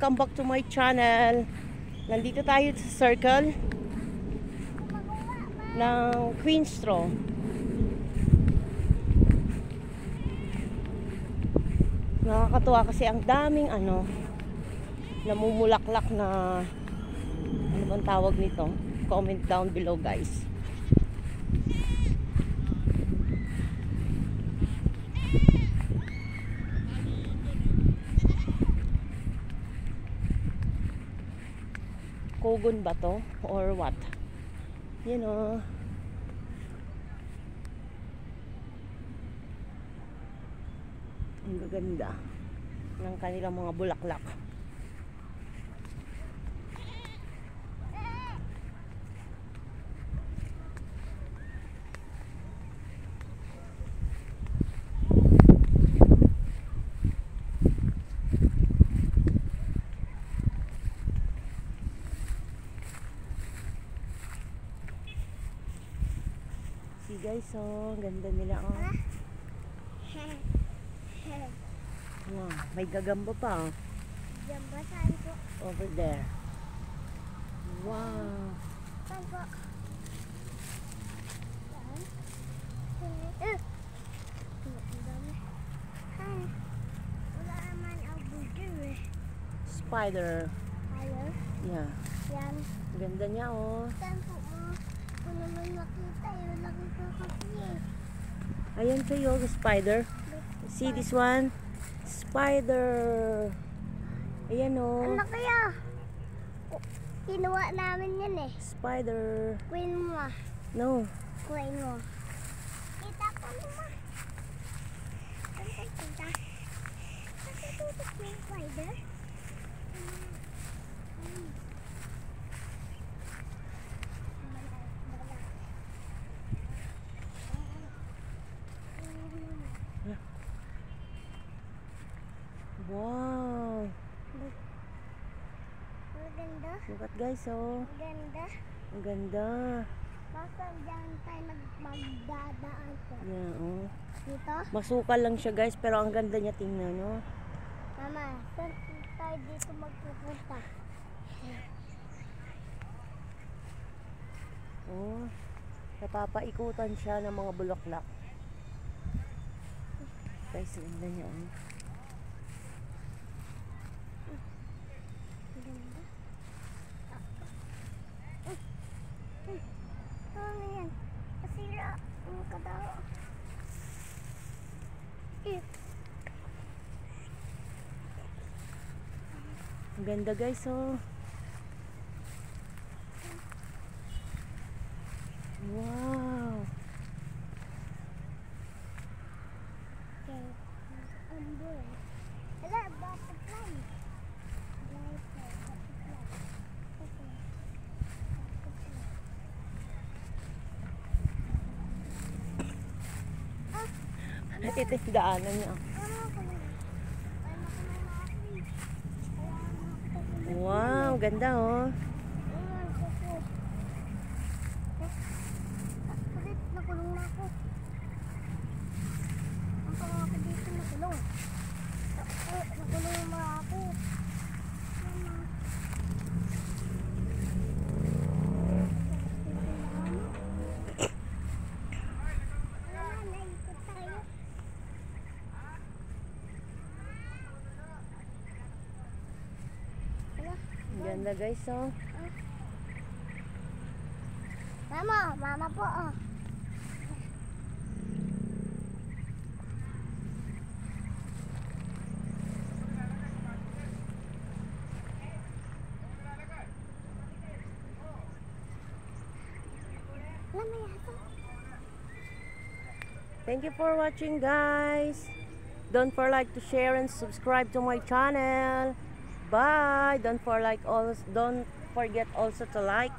welcome back to my channel. Nandito tayo sa circle ng Queenstraw. Nakakatuwa kasi ang daming namumulaklak na ano bang tawag nito? Comment down below, guys. Kogon ba to? Or what? You know. Ang gaganda ng kanilang mga bulaklak. Guys, oh, ganda nila, oh. Wow, may gagamba pa, oh. Gagamba saan po? Over there. Wow. Saan po? Wala naman ang burger, eh. Spider. Spider? Yeah. Yan. Ganda niya, oh. Saan po, oh? Kung naman makita, yun nakita kasi, eh. Ayan sa'yo, spider. See this one? Spider. Ayan, oh. Ano kaya? Kinuha namin yan, eh. Spider. Queen mo, ah. No. Queen mo. Kita ko naman. Saan ka kita? Saan ka tutok yung spider? Wow. Ang ganda. Look at, guys, oh. Ang ganda. Ang ganda. Basta dyan tayo magdadaan po. Yeah, oh. Dito? Masukal lang siya, guys, pero ang ganda niya tingnan, no? Mama, saan tayo dito magpupunta? Oh. Napapaikutan siya ng mga bulaklak. Guys, ang ganda niya, oh. Ano yan? Kasira. Ang kadao. Ang ganda, guys, oh. Wow. Okay. Umbrella. Hala, butterfly. Ito yung daanan niya. Wow, ganda, oh. Nakulong na ako. Ang pangako dito nakulong. Nakulong na ako. Ganda, guys, oh. Mama po, oh. Thank you for watching, guys. Don't forget to share and subscribe to my channel. Bye. Don't forget also to like